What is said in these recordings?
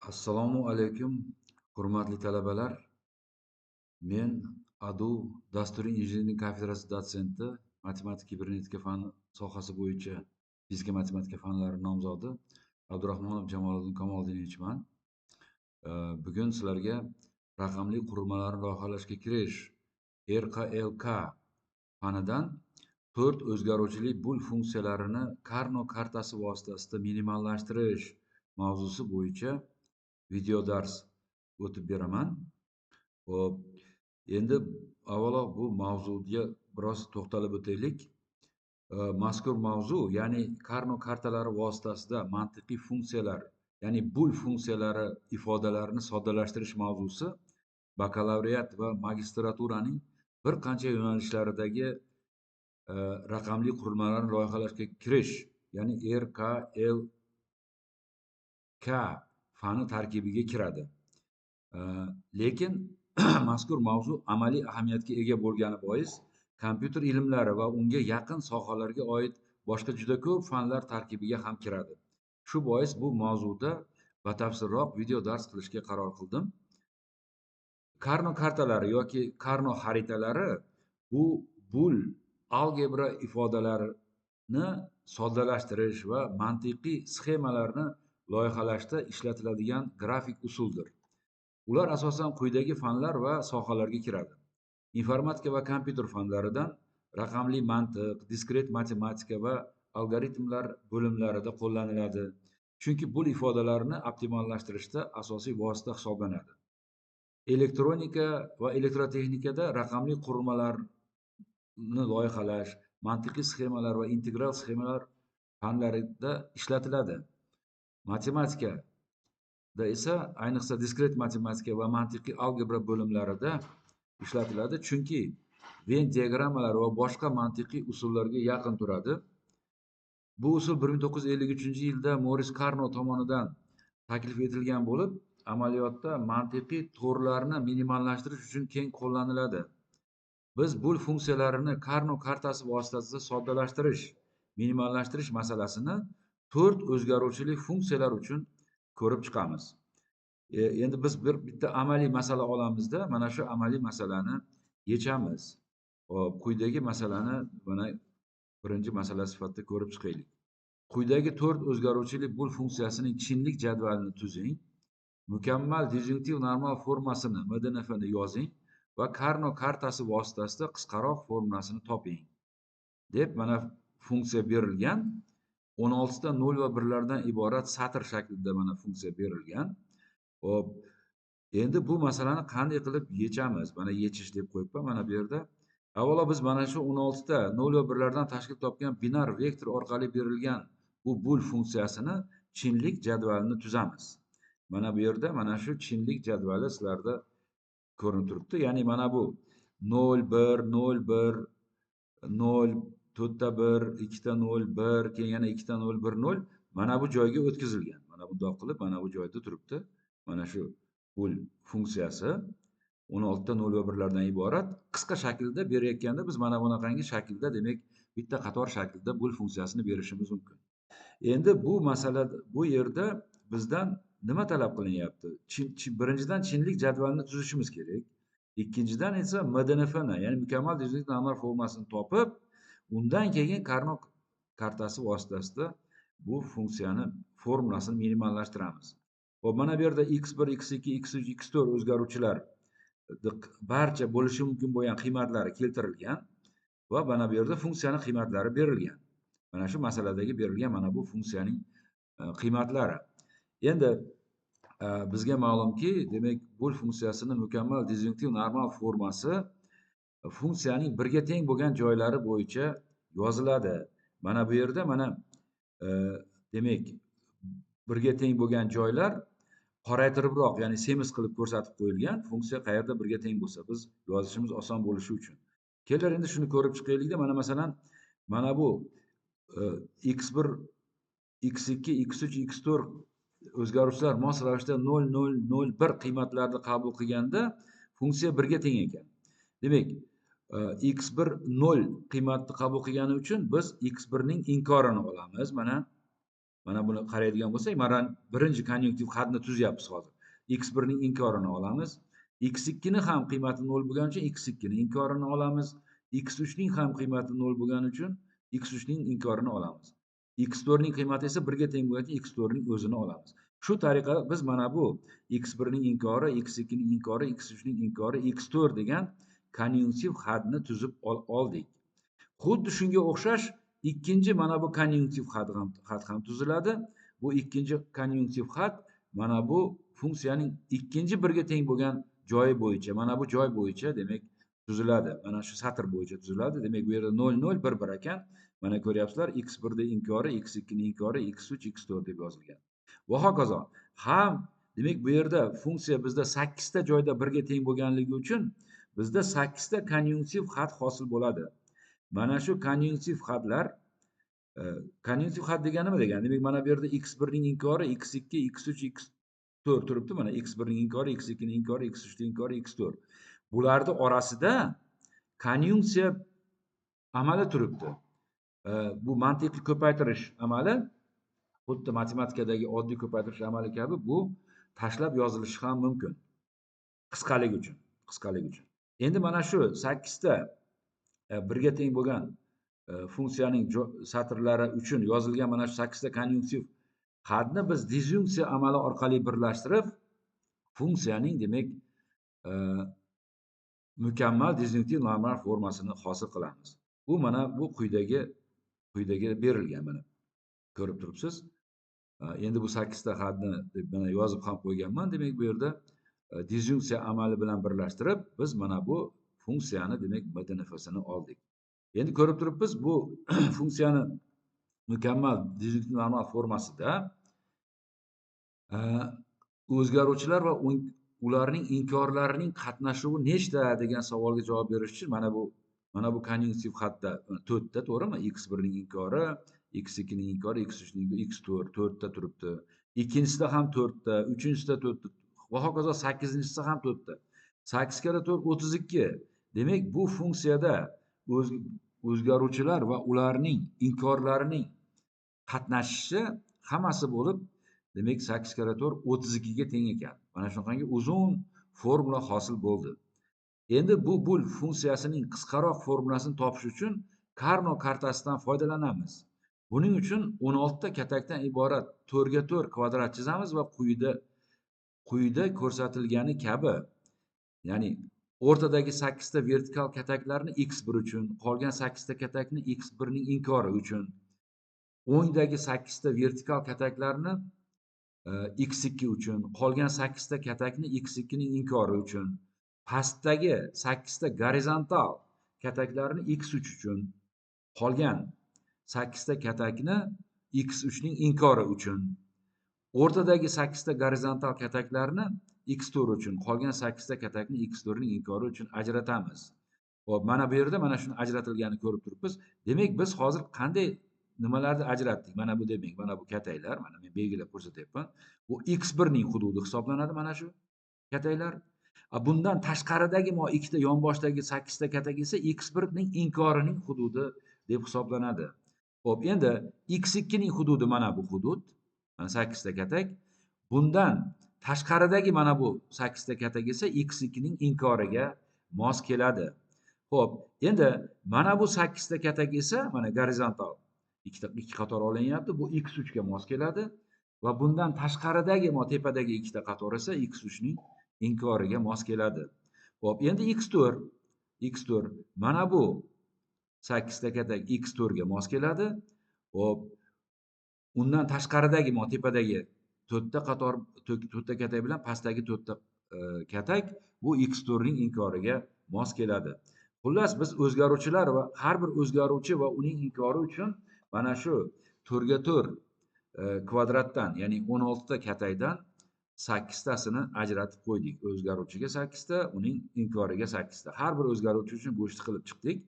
Assalomu alaykum, hurmatli talabalar. Men ADU dasturiy injiniring kafedrasi dotsenti, matematika, kibernetika fani sohasi bo'yicha fizika matematika fanlari nomzodi Abdurahmonov Jamoliddin Kamoldinovичman. Bugun sizlarga raqamli qurilmalarni loyihalashga kirish RQLK fanidan 4 o'zgaruvchili bul funksiyalarini Karno kartasi vositasida minimallashtirish mavzusi bo'yicha video dars o'tib beraman. Xo'p, endi avvalo bu mavzuga biroz to'xtalib o'taylik. Mazkur mavzu, ya'ni Karno kartalari vositasida mantiqiy funksiyalar, ya'ni bul funksiyalari ifodalarini soddalashtirish mavzusi bakalavriat va magistraturaning bir qancha yo'nalishlaridagi raqamli qurilmalarni loyihalashga kirish, ya'ni RKLK fani tarkibiga kiradi. Lekin mazkur mavzu amaliy ahamiyatga ega bo'lgani bois kompyuter ilmlari va unga yaqin sohalarga oid boshqa juda ko'p fanlar tarkibiga ham kiradi. Shu bois bu mavzuda batafsilroq video dars qilishga qaror qildim. Karno kartalari yoki Karno xaritalari bu bul algebra ifodalarini soddalashtirish va mantiqiy sxemalarni loyihalashda ishlatiladigan grafik usuldir. Ular asosan quyidagi fanlar va sohalarga kiradi. Informatika va kompyuter fanlaridan raqamli mantiq, diskret matematika va algoritmlar bo'limlarida qo'llaniladi. Chunki bul ifodalarini optimallashtirishda asosiy vosita hisoblanadi. Elektronika va elektrotexnikada raqamli qurilmalarni loyihalash, mantiqiy sxemalar va integral sxemalar fanlarida ishlatiladi. Matematika esa ayniqsa diskret matematika va mantiqiy algebra bo'limlarida ishlatiladi, chunki Venn diagrammalar va boshqa mantiqiy usullarga yaqin turadi. Bu usul 1953-yilda Moris Karno tomonidan taklif etilgan bo'lib, amaliyotda mantiqiy to'rlarni minimallashtirish uchun keng qo'llaniladi. Biz bul funksiyalarini Karno kartasi vositasida soddalashtirish, minimallashtirish masalasini 4 o'zgaruvchili funksiyalar uchun ko'rib chiqamiz. Endi biz bitta amaliy masala olamizda, mana shu amaliy masalani yechamiz. Hop, quyidagi masalani mana birinchi masala sifatida ko'rib chiqaylik. Quyidagi 4 o'zgaruvchili bul funksiyasining chinlik jadvalini tuzing. Mukammal disjunktiv normal formasini MDNF ni yozing va Karno kartasi vositasida qisqaroq formulasini toping. Deb mana funksiya berilgan. 16 ta 0 va 1 lardan iborat satr shaklida mana funksiya berilgan. Hop, endi bu masalani qanday qilib yechamiz? Mana yechish deb qo'yibman mana bu yerda. Avvalo biz mana shu 16 ta 0 va 1 lardan tashkil topgan binar vektor orqali berilgan bu bul funksiyasini chinlik jadvalini tuzamiz. Mana bu yerda mana shu chinlik jadvali sizlarda ko'rinib turibdi. Ya'ni mana bu 0 1 0 1 0 4 ta 1 2 ta 0 1 keyin yana 2 ta 0 1 0 mana bu joyga o'tkazilgan. Mana bundoq qilib mana bu joyda turibdi. Mana shu bul funksiyasi 16 ta 0 va 1 lardan iborat. Qisqa shaklda berayotganda biz mana bunaqangi shaklda, demak, bitta qator shaklda bul funksiyasini berishimiz mumkin. Endi bu masala, bu yerda bizdan nima talab qilinyapti? Birinchidan chinlik jadvalini tuzishimiz kerak. Ikkinchidan esa MDNF ni, ya'ni mukammal disjunktiv normal formasini topib, undan keyin Karno kartasi vositasida bu funksiyani formulasini minimallashtiramiz. Xo'p, mana bu yerda x1, x2, x3, x4 o'zgaruvchilar barcha bo'lishi mumkin bo'lgan qiymatlari keltirilgan va mana bu yerda funksiyaning qiymatlari berilgan. Mana shu masaladagi berilgan mana bu funksiyaning qiymatlari. Endi bizga ma'lumki, demak, bul funksiyasini mukammal disjunktiv normal formasi funksiyaning 1 ga teng bo'lgan joylari bo'yicha yoziladi. Mana bu yerda mana demak 1 ga teng bo'lgan joylar qoraytiribroq, ya'ni semiz qilib ko'rsatib qo'yilgan. Funksiya qayerda 1 ga teng bo'lsa, biz yozishimiz oson bo'lishi uchun. Kelar endi shuni ko'rib chiqaylik-da. Mana masalan, mana bu x1, x2, x3, x4 o'zgaruvchilar mos ravishda 0 0 0 1 qiymatlarni qabul qilganda funksiya 1 ga teng ekan. Demak, x1 0 qiymatni qabul qilgani uchun biz x1 ning inkorini olamiz. Mana Mana buni qaraydigan bo'lsak, mana birinchi konjunktiv xatni tuzyapmiz hozir. X1 ning inkorini olamiz. X2 ni ham qiymati 0 bo'lgani uchun X2 ning inkorini olamiz. X3 ning ham qiymati 0 bo'lgani uchun X3 ning inkorini olamiz. X4 ning qiymati esa 1 ga teng bo'lgani uchun X4 ning o'zini olamiz. Shu tariqa biz mana bu X1 ning inkori, X2 ning inkori, X3 ning inkori, X4 degan konjunktiv xatni tuzib oldik. Xuddi shunga o'xshash ikkinchi mana bu konjunktiv xat ham tuziladi. Bu ikkinchi konjunktiv xat mana bu funksiyaning ikkinchi birga teng bo'lgan joyi bo'yicha, mana bu joy bo'yicha demak tuziladi. Mana shu satr bo'yicha tuziladi. Demak, bu yerda 0 0 1 1 ekan. Mana ko'ryapsizlar, X1 da inkori, X2 ning inkori, X3, X4 deb yozilgan. Va hokazo. Ham demak, bu yerda funksiya bizda 8 ta joyda birga teng bo'lganligi uchun bizda 8 ta konjunktiv xat hosil bo'ladi. Mana shu konjunktiv xatlar, konjunktiv xat degani nima degani? Demak, mana bu yerda X1 ning inkori, X2, X3, X4 turibdi. Mana X1 ning inkori, X2 ning inkori, X3 ning inkori, X4. Bularning orasida konjunksiya amali turibdi. Bu mantiqiy ko'paytirish amali, xuddi matematikadagi oddiy ko'paytirish amali kabi bu tashlab yozilishi ham mumkin. Qisqalik uchun. Endi mana shu 8 ta birga teng bo'lgan funksiyaning satrlari uchun yozilgan mana shu 8 ta konjunktiv xatni biz disjunksiya amali orqali birlashtirib funksiyaning demak mukammal disjunktiv normal formasini hosil qilamiz. Bu mana bu quyidagi berilgan, mana ko'rib turibsiz. Endi bu 8 ta xatni deb mana yozib ham qo'yganman. Demak, bu yerda disjunksiya amali bilan birlashtirib biz mana bu funksiyani demak BDNFsini oldik. Endi ko'rib turibmiz, bu funksiyani mukammal disjunktiv normal formasida o'zgaruvchilar va ularning inkorlarining qatnashuvi nechta degan savolga javob berish uchun mana bu konjunktiv xatda 4 ta, to'g'rimi? X1 ning inkori, X2 ning inkori, X3 ning X4 4 ta turibdi. Ikkinchisida ham 4 ta, uchinchisida 4 ta va hokazo 8-inchisida ham 4 ta. 8 kara 4 32. Demak, bu funksiyada o'zgaruvchilar va ularning inkorlarining qatnashishi hammasi bo'lib, demak 8 kara 4 32 ga teng ekan. Mana shunaqangi uzun formula hosil bo'ldi. Endi bu funksiyasining qisqaroq formulasini topish uchun Karno kartasidan foydalanamiz. Buning uchun 16 ta katakdan iborat 4 ga 4 kvadrat chizamiz va quyida ko'rsatilgani kabi, ya'ni o'rtadagi 8 ta vertikal kataklarni X1 uchun, qolgan 8 ta katakni X1 ning inkori uchun, o'ngdagi 8 ta vertikal kataklarni X2 uchun, qolgan 8 ta katakni X2 ning inkori uchun, pastdagi 8 ta gorizontal kataklarni X3 uchun, qolgan 8 ta katakni X3 ning inkori uchun, o'rtadagi 8 ta gorizontal kataklarni X4 uchun, qolgan 8 ta katakni X4 ning inkori uchun ajratamiz. Xo'p, mana bu yerda mana shuni ajratilganini ko'rib turibmiz. Demak, biz hozir qanday nimalarni ajratdik? Mana bu demak, mana bu kataklar, mana men belgilab ko'rsatyapman. Bu X1 ning hududi hisoblanadi mana shu kataklar. Bundan tashqaridagi ikkita yonboshdagi 8 ta katak esa X1 ning inkorining hududi deb hisoblanadi. Xo'p, endi X2 ning hududi mana bu hudud. Mana 8 ta katak. Bundan tashqaridagi mana bu 8 ta katak esa X2 ning inkoriga mos keladi. Xo'p, endi mana bu 8 ta katak esa mana gorizontal ikki qator olinyapti. Bu X3 ga mos keladi va bundan tashqaridagi tepadagi ikkita qator esa X3 ning inkoriga mos keladi. Xo'p, endi X4 mana bu 8 ta katak X4 ga mos keladi. Xo'p, undan tashqaridagi tepadagi 4 ta qator 4 ta katak bilan pastdagi 4 ta katak bu X4 ning inkoriga mos keladi. Xullas, biz o'zgaruvchilar va har bir o'zgaruvchi va uning inkori uchun mana shu 4 ga 4 kvadratdan, ya'ni 16 ta katakdan 8 tasini ajratib qo'ydik. O'zgaruvchiga 8 ta, uning inkoriga 8 ta. Har bir o'zgaruvchi uchun bu ishni qilib chiqdik.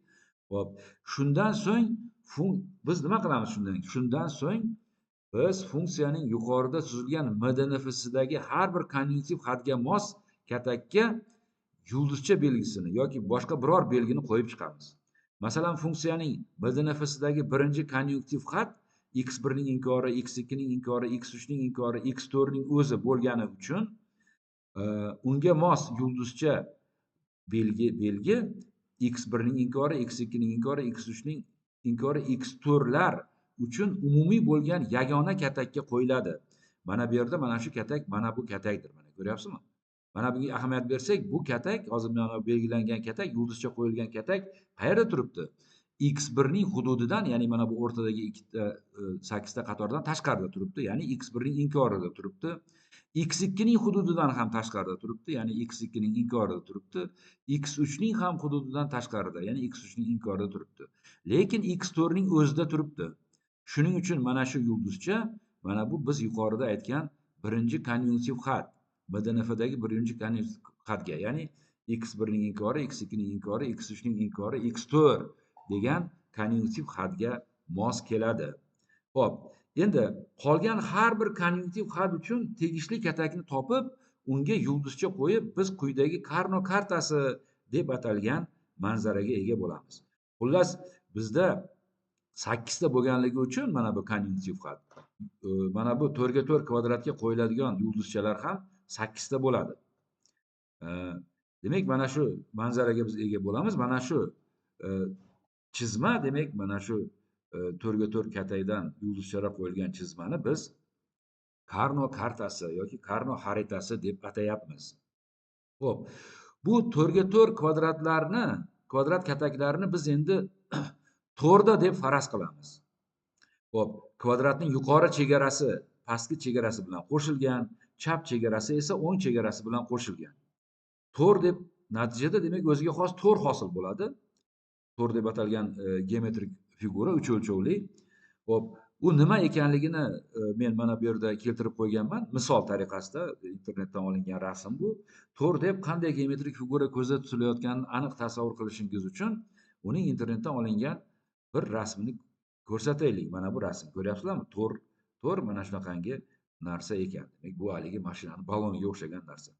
Xo'p, shundan so'ng biz nima qilamiz shundan? Shundan so'ng biz funksiyaning yuqorida tuzilgan MDNFsidagi har bir konjunktiv xatga mos katakka yulduzcha belgisini yoki boshqa biror belgini qo'yib chiqamiz. Masalan, funksiyaning BDNFsidagi birinchi konjunktiv xat x1 ning inkori, x2 ning inkori, x3 ning inkori, x4 ning o'zi bo'lgani uchun unga mos yulduzcha belgi x1 ning inkori, x2 ning inkori, x3 ning inkori, x4 lar uchun umumiy bo'lgan yagona katakka qo'yiladi. Mana bu yerda mana shu katak, mana bu katakdir. Mana ko'ryapsizmi? Mana bunga ahamiyat bersak, bu katak, hozir mana belgilangan katak, yulduzcha qo'yilgan katak qayerda turibdi? x1 ning hududidan, ya'ni mana bu o'rtadagi ikkita 8 ta qatordan tashqarida turibdi, ya'ni x1 ning inkorida turibdi. x2 ning hududidan ham tashqarida turibdi, ya'ni x2 ning inkorida turibdi. x3 ning ham hududidan tashqarida, ya'ni x3 ning inkorida turibdi. Lekin x4 ning o'zida turibdi. Shuning uchun mana shu yulduzcha, mana bu biz yuqorida aytgan birinchi konjunktiv xat, BDNFdagi birinchi konjunktiv xatga, ya'ni x1 ning inkori, x2 ning inkori, x3 ning inkori, x4 degan konjunktiv xatga mos keladi. Xo'p, endi qolgan har bir konjunktiv xat uchun tegishli katakni topib, unga yulduzcha qo'yib, biz quyidagi Karno kartasi deb atalgan manzaraga ega bo'lamiz. Xullas, bizda 8 ta bo'lganligi uchun mana bu konjunktiv xat, mana bu 4 ga 4 kvadratga qo'yiladigan yulduzchalar ham 8 ta bo'ladi. Demak, mana shu manzaraga biz ega bo'lamiz. Mana shu chizma, demak, mana shu 4 ga 4 katakdan yulduzchalar qo'yilgan chizmani biz Karno kartasi yoki Karno xaritasi deb atayapmiz. Xo'p, bu 4 ga 4 kvadrat kataklarni biz endi to'rda deb faraz qilamiz. Xo'p, kvadratning yuqori chegarasi pastki chegarasi bilan qo'shilgan, chap chegarasi esa o'ng chegarasi bilan qo'shilgan. To'r deb natijada demak o'ziga xos to'r hosil bo'ladi. To'r deb atalgan geometrik figura, uch o'lchovli. Xo'p, u nima ekanligini men mana bu yerda keltirib qo'yganman. Misol tariqasida internetdan olingan rasm bu. To'r deb qanday geometrik figura ko'zda tutilayotganini aniq tasavvur qilishingiz uchun uning internetdan olingan bir rasmini ko'rsataylik. Mana bu rasm ko'ryapsizlarmi? To'r mana shunaqangi narsa ekan. Demak, bu haligi mashinaning baloniga o'xshagan narsa.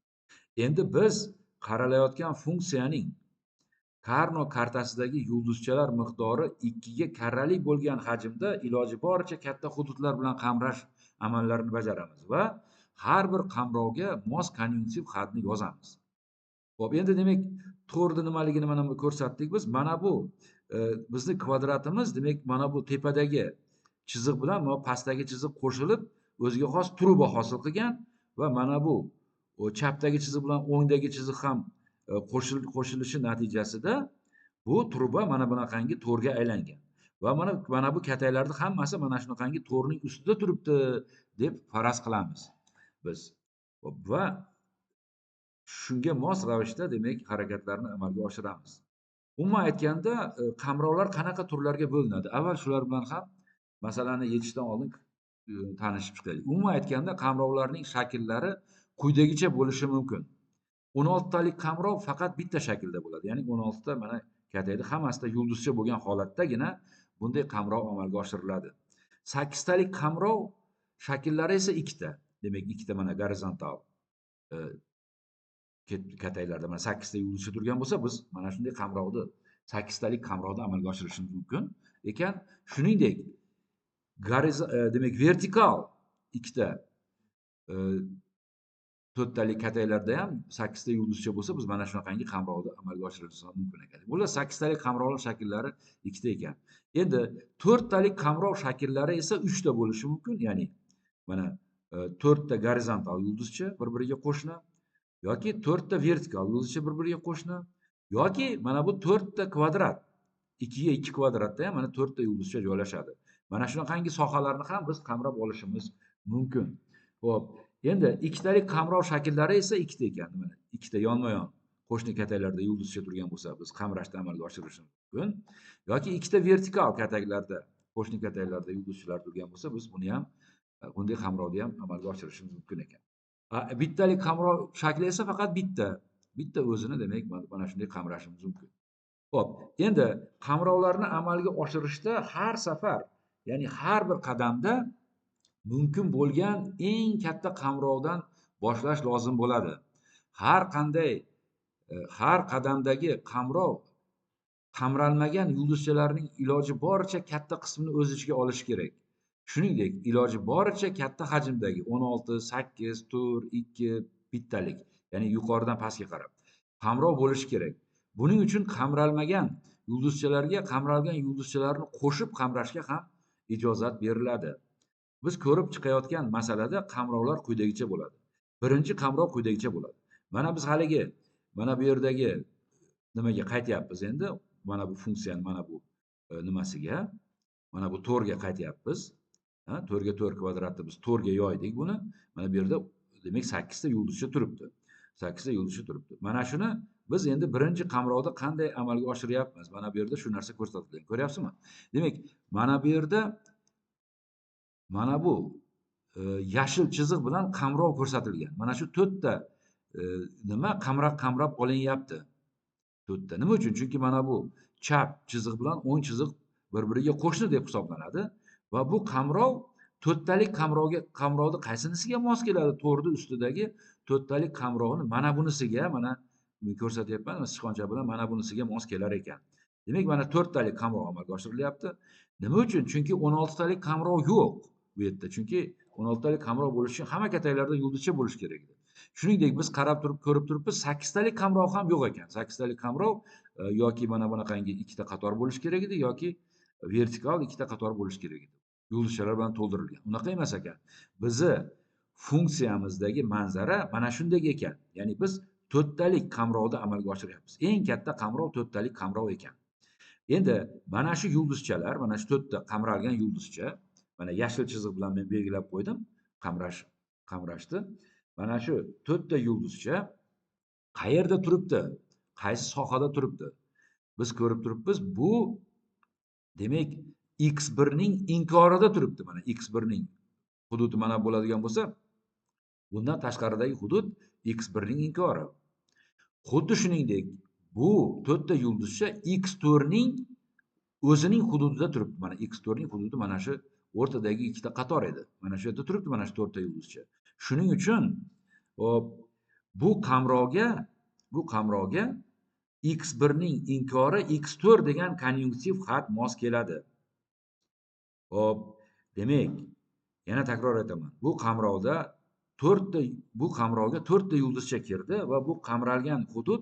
Endi biz qaralayotgan funksiyaning Karno kartasidagi yulduzchalar miqdori 2 ga karrali bo'lgan hajmda iloji boricha katta hududlar bilan qamrash amallarini bajaramiz va har bir qamrovga mos konjunktiv xatni yozamiz. Xo'p, endi demak, to'rni nimaligini mana bu ko'rsatdik biz. Mana bu bizning kvadratimiz, demak, mana bu tepadagi chiziq bilan mana pastdagi chiziq qo'shilib o'ziga xos truba hosil qilgan va mana bu chapdagi chiziq bilan o'ngdagi chiziq ham qo'shilishi natijasida bu truba mana bunaqangi to'rga aylangan. Va mana bu kataklarning hammasi mana shunaqangi to'rning ustida turibdi deb faraz qilamiz biz. Va shunga mos ravishda demak harakatlarni amalga oshiramiz. Umuman aytganda, qamrovlar qanaqa turlarga bo'linadi? Avval shular bilan ham masalani yechishdan oldin tanishib chiqaylik. Umuman aytganda, qamrovlarning shakllari quyidagicha bo'lishi mumkin. 16 talik qamrov faqat bitta shaklda bo'ladi. Ya'ni 16 ta mana katakda hammasida yulduzcha bo'lgan holatdagina bunday qamrov amalga oshiriladi. 8 talik qamrov shakllari esa ikkita. Demak, ikkita mana gorizontal kataklarda mana 8 ta yulduzcha turgan bo'lsa, biz mana shunday qamrovni 8 talik qamrovda amalga oshirishimiz mumkin ekan. Shuningdek, demak, vertikal ikkita 4 talik kataklarda ham 8 ta yulduzcha bo'lsa, biz mana shunaqangi qamrovda amalga oshirishimiz mumkin ekan. Bular 8 talik qamrovlar shakllari ikkita ekan. Endi 4 talik qamrov shakllari esa 3 ta bo'lishi mumkin. Ya'ni mana 4 ta gorizontal yulduzcha bir-biriga qo'shni yoki 4 ta vertikal yulduzcha bir-biriga qo'shni yoki mana bu 4 ta kvadrat, 2 ga 2 kvadratda ham mana 4 ta yulduzcha joylashadi. Mana shunaqangi sohalarni ham biz qamrab olishimiz mumkin. Xo'p, endi ikkitalik qamrov shakllari esa ikkita ekan. Mana ikkita yonma-yon qo'shni kataklarda yulduzcha turgan bo'lsa, biz qamrashni amalga oshirishimiz mumkin. Yoki ikkita vertikal kataklarda, qo'shni kataklarda yulduzchalar turgan bo'lsa, biz buni ham bunday qamrovni ham amalga oshirishimiz mumkin ekan. Bittalik qamrov shakli esa faqat bitta o'zini, demak, mana shunday qamrashimiz mumkin. Xo'p, endi qamrovlarni amalga oshirishda har safar, ya'ni har bir qadamda mumkin bo'lgan eng katta qamrovdan boshlash lozim bo'ladi. Har qadamdagi qamrov qamralmagan yulduzchalarning iloji boricha katta qismini o'z ichiga olishi kerak. Shuningdek, iloji boricha katta hajmdagi 16, 8, 4, 2 bittalik, ya'ni yuqoridan pastga qarab qamrov bo'lishi kerak. Buning uchun qamralmagan qamralgan yulduzchalarni qo'shib qamrashga ham ijozat beriladi. Biz ko'rib chiqayotgan masalada qamrovlar quyidagicha bo'ladi. Birinchi qamrov quyidagicha bo'ladi. Mana biz haligi mana bu yerdagi nimaga qaytyapmiz endi? Mana bu funksiyani mana bu nimasiga, mana bu to'rga qaytyapmiz. To'rga 4 kvadratni biz to'rga yoydik buni. Mana bu yerda demak 8 ta yulduzcha turibdi. 8 ta yulduzcha turibdi. Mana shuni biz endi birinchi qamrovda qanday amalga oshiryapmiz? Mana bu yerda shu narsa ko'rsatilgan. Ko'ryapsizmi? Demak, mana bu yerda mana bu yashil chiziq bilan qamrov ko'rsatilgan. Mana shu 4 ta nima qamrab olinyapti. 4 ta. Nima uchun? Chunki mana bu chap chiziq bilan o'ng chiziq bir-biriga qo'shni deb hisoblanadi va bu qamrov 4 talik qamrovni qaysinisiga mos keladi? To'rni ustidagi 4 talik qamrovni mana bunisiga, mana men ko'rsatyapman, sichqoncha bilan mana bunisiga mos kelar ekan. Demak, mana 4 talik qamrov amalga oshirilyapti. Nima uchun? Chunki 16 talik qamrov yo'q bu yerda. Chunki 16 talik qamrov bo'lishi uchun hamma kataklarda yulduzcha bo'lishi kerak edi. Shuningdek, biz qarab turib ko'rib turibmiz, 8 talik qamrov ham yo'q ekan. 8 talik qamrov yoki mana bunaqangi ikkita qator bo'lishi kerak edi yoki vertikal ikkita qator bo'lishi kerak edi. Yulduzchalar bilan to'ldirilgan. Unaqa emas ekan. Bizi funksiyamizdagi manzara mana shunday ekan. Ya'ni biz 4 talik qamrovda amalga oshiryapmiz. Eng katta qamrov 4 talik qamrov ekan. Endi mana shu yulduzchalar, mana shu 4 ta qamralgan yulduzcha, mana yashil chiziq bilan men belgilab qo'ydim, qamrashdi. Mana shu 4 ta yulduzcha qayerda turibdi? Qaysi sohada turibdi? Biz ko'rib turibmiz, bu demak x1 ning inkorida turibdi. Mana x1 ning hududi mana bo'ladigan bo'lsa, bundan tashqaridagi hudud x1 ning inkori. Xuddi shuningdek, bu 4 ta yulduzcha x4 ning o'zining hududida turibdi. Mana x4 ning hududi mana shu o'rtadagi ikkita qator edi. Mana shu yerda turibdi mana shu 4 ta yulduzcha. Shuning uchun bu qamrovga x1 ning inkori x4 degan konjunktiv xat mos keladi. Demak, yana takror aytaman. Bu qamrovga 4 ta yulduzcha kirdi va bu qamralgan hudud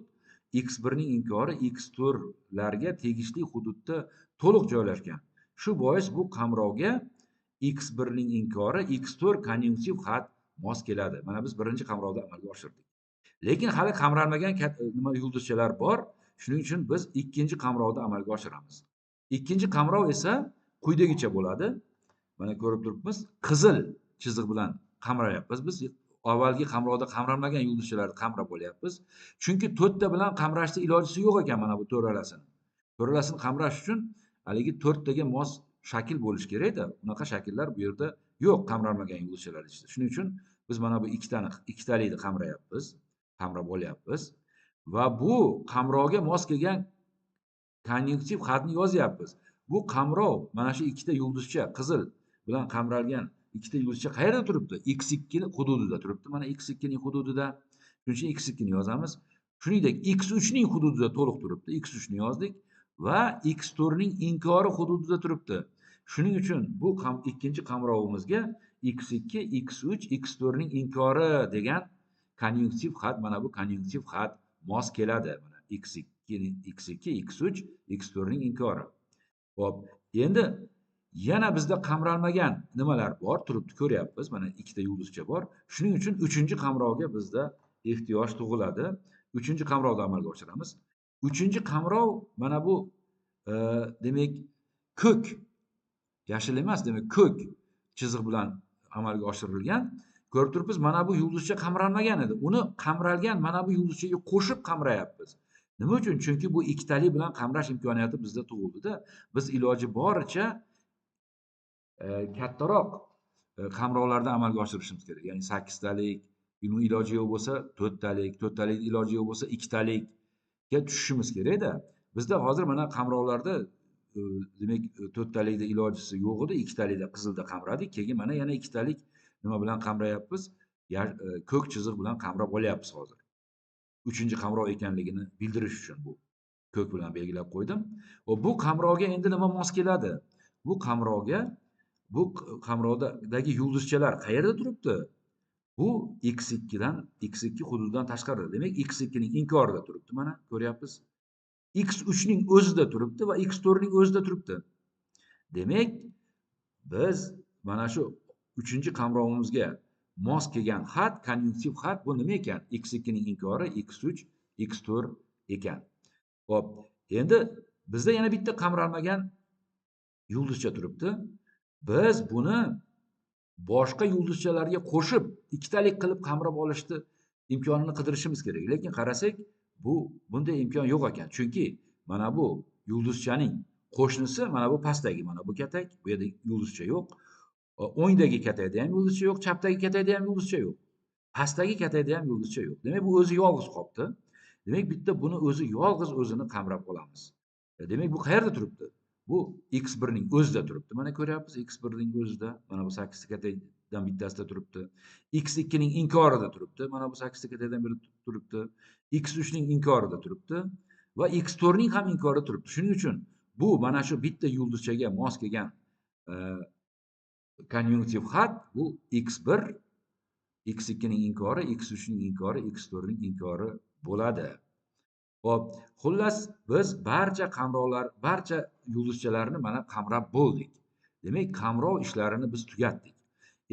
x1 ning inkori x4 larga tegishli hududda to'liq joylashgan. Shu bois bu qamrovga x1 ning inkori x4 konjunktiv xat mos keladi. Mana biz birinchi qamrovda amalga oshirdik. Lekin hali qamralmagan nima yulduzchalar bor. Shuning uchun biz ikkinchi qamrovda amalga oshiramiz. Ikkinchi qamrov esa quyidagicha bo'ladi. Mana ko'rib turibmiz, qizil chiziq bilan qamrayapmiz. Biz avvalgi qamrovda qamralmagan yulduzchalarni qamrab olyapmiz. Chunki 4 ta bilan qamrashning ilojisi yo'q ekan mana bu to'ralasini. To'ralasini qamrash uchun haligi 4 taga mos shakl bo'lishi kerak-da. Unaqa shakllar bu yerda yo'q qamralmagan yulduzchalar ichida. Shuning uchun biz mana bu ikkitalikni qamrab olyapmiz va bu qamrovga mos kelgan konjunktiv xatni yozyapmiz. Bu qamrov mana shu ikkita yulduzcha qizil bilan qamralgan ikkita yulduzcha qayerda turibdi? x2 ning hududida turibdi. Mana x2 ning hududida. Shuning uchun x2 ni yozamiz. Shuningdek, x3 ning hududida to'liq turibdi. x3 ni yozdik va x4 ning inkori hududida turibdi. Shuning uchun bu ikkinchi qamrovimizga x2, x3, x4 ning inkori degan konjunktiv xat, mana bu konjunktiv xat mos keladi. Mana x2, x3, x4 ning inkori. Xo'p, endi yana bizda qamralmagan nimalar bor, turibdi, ko'ryapmiz. Mana ikkita yulduzcha bor. Shuning uchun 3-chi qamrovga bizda ehtiyoj tug'iladi. 3-chi qamrovda amalga oshiramiz. 3-chi qamrov mana bu demak ko'k, yashil emas, demak ko'k chiziq bilan amalga oshirilgan. Ko'rib turibmiz, mana bu yulduzcha qamralmagan edi. Uni qamralgan mana bu yulduzchaga qo'shib qamrayapmiz. Nima uchun? Chunki bu ikkitalik bilan qamrash imkoniyati bizda tug'ildi-da. Biz iloji boricha kattaroq qamrovlarda amalga oshirishimiz kerak. Ya'ni 8 talik, iloji yo'q bo'lsa 4 talik, 4 talik iloji yo'q bo'lsa 2 talikga tushishimiz kerak-da. Bizda hozir mana qamrovlarda demak 4 talikda ilojisi yo'q edi, 2 talikda qizilda qamradik. Keyin mana yana 2 talik nima bilan qamrayapmiz? Ko'k chiziq bilan qamrab olyapmiz hozir. 3-chi qamrov ekanligini bildirish uchun bu ko'k bilan belgilab qo'ydim. Bu qamrovga endi nima mos keladi? Bu qamrovga bu qamrovdagi yulduzchalar qayerda turibdi? Bu x2dan x2 hududidan tashqarida. Demak, x2ning inkorida turibdi. Mana ko'ryapmiz. x3ning o'zida turibdi va x4ning o'zida turibdi. Demak, biz mana shu 3-qamrovimizga mos kelgan xat, konjunktiv xat bu nima ekan? x2ning inkori x3, x4 ekan. Xo'p, endi bizda yana bitta qamralmagan yulduzcha turibdi. Biz buni boshqa yulduzchalarga qo'shib ikkitalik qilib qamrab olishni imkonini qidirishimiz kerak. Lekin qarasak, bunday imkon yo'q ekan. Chunki mana bu yulduzchaning qo'shnisi mana bu pastdagi, mana bu katak, bu yerda yulduzcha yo'q. O'ngdagi katakda ham yulduzcha yo'q, chapdagi katakda ham yulduzcha yo'q. Pastdagi katakda ham yulduzcha yo'q. Demak, bu o'zi yolg'iz qolibdi. Demak, bitta buni o'zi yolg'iz o'zini qamrab olamiz. Demak, bu qayerda turibdi? Bu x1ning o'zida turibdi. Mana ko'ryapmiz, x1ning o'zida. Mana bu 8 ta katakdan bittasida turibdi. x2ning inkorida turibdi. Mana bu 8 ta katakdan biri turibdi. x3ning inkorida turibdi va x4ning ham inkorida turibdi. Shuning uchun bu mana shu bitta yulduzchaga mos kelgan konjunktiv xat bu x1, x2ning inkori, x3ning inkori, x4ning inkori bo'ladi. Xo'p, xullas biz barcha qamrovlar, barcha yulduzchalarni mana qamrab bo'ldik. Demak, qamrov ishlarini biz tugatdik.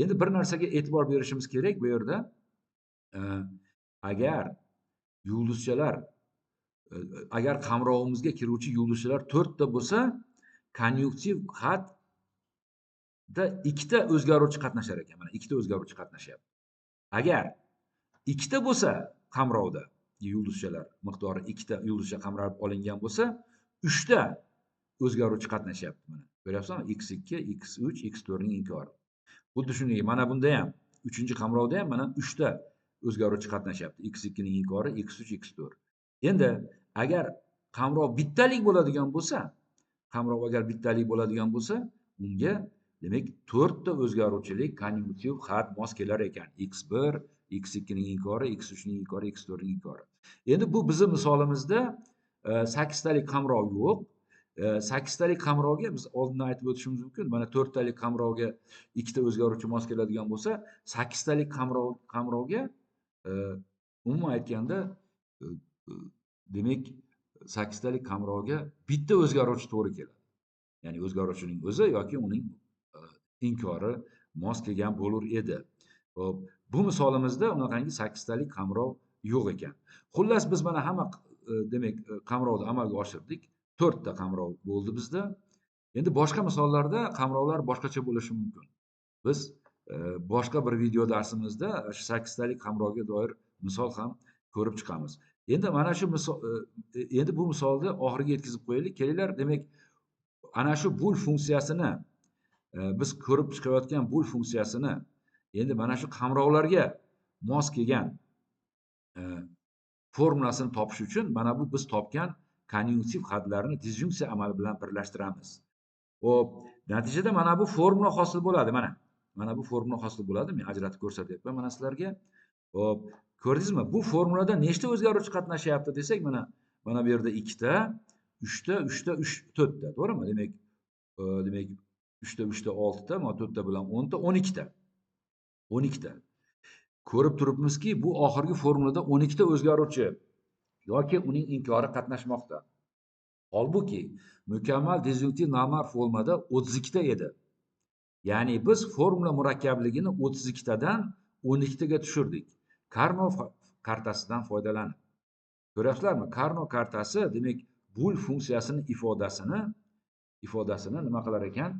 Endi bir narsaga e'tibor berishimiz kerak bu yerda. Agar yulduzchalar agar qamrovimizga kiruvchi yulduzchalar 4 ta bo'lsa, konjunktiv xatda 2 ta o'zgaruvchi qatnashar ekan. Mana 2 ta o'zgaruvchi qatnashyapti. Agar 2 ta bo'lsa qamrovda yulduzchalar miqdori 2 ta yulduzcha qamrab olingan bo'lsa, 3 ta o'zgaruvchi qatnashyapti. Mana ko'ryapsizmi? x2, x3, x4 ning inkori. Xuddi shunday mana bunda ham 3-qamrovda ham mana 3 ta o'zgaruvchi qatnashyapti. x2 ning inkori, x3, x4. Endi agar qamrov bittalik bo'ladigan bo'lsa, unga demak 4 ta o'zgaruvchilik konjunktiv xat mos kelar ekan. x1, x2 ning inkori, x3 ning inkori, x4 ning inkori. Endi bu bizning misolimizda 8 talik qamrov yo'q. 8 talik qamrovga biz oldindan aytib o'tishimiz mumkin. Mana 4 talik qamrovga 2 ta o'zgaruvchi mos keladigan bo'lsa, 8 talik qamrovga umuman aytganda demak 8 talik qamrovga bitta o'zgaruvchi to'g'ri keladi. Ya'ni o'zgaruvchining o'zi yoki uning inkori mos kelgan bo'lar edi. Xo'p, bu misolimizda unaqangi 8 talik qamrov yo'q ekan. Xullas biz mana hamma demak qamrovni amalga oshirdik. 4 ta qamrov bo'ldi bizda. Endi boshqa misollarda qamrovlar boshqacha bo'lishi mumkin. Biz boshqa bir video darsimizda shu 8 talik qamrovga doir misol ham ko'rib chiqamiz. Endi mana shu endi bu misolni oxiriga yetkazib qo'yaylik. Kelinglar, demak ana shu bul funksiyasini biz ko'rib chiqayotgan bul funksiyasini endi mana shu qamrovlarga mos kelgan formulasini topish uchun mana bu biz topgan konjunktiv xatlarni disjunksiya amali bilan birlashtiramiz. Xo'p, natijada mana bu formula hosil bo'ladi. Mana bu formula hosil bo'ladi. Men ajratib ko'rsatyapman mana sizlarga. Xo'p, ko'rdingizmi? Bu formulada nechta o'zgaruvchi qatnashyapti desak, mana bu yerda 2 ta, 3 ta, 3 ta, 4 ta, to'g'rimi? Demak 3 ta, 3 ta 6 ta, mana 4 ta bilan 10 ta, 12 ta. 12 ta. Ko'rib turibmizki, bu oxirgi formulada 12 ta o'zgaruvchi yoki uning inkori qatnashmoqda. Holbuki mukammal disjunktiv normal formulada 32 ta edi. Ya'ni biz formula murakkabligini 32 tadan 12 taga tushirdik. Karnov kartasidan foydalanib. Ko'ryapsizlarmi? Karnov kartasi demak bul funksiyasini ifodasini nima qilar ekan?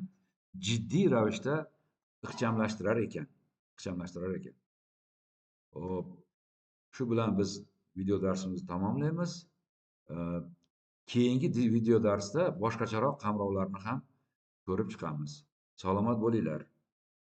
Jiddiy ravishda ixchamlashtirar ekan. Hop. Shu bilan biz video darsimizni tamomlaymiz. Keyingi video darsda boshqacharoq qamrovlarni ham ko'rib chiqamiz. Salomat bo'linglar.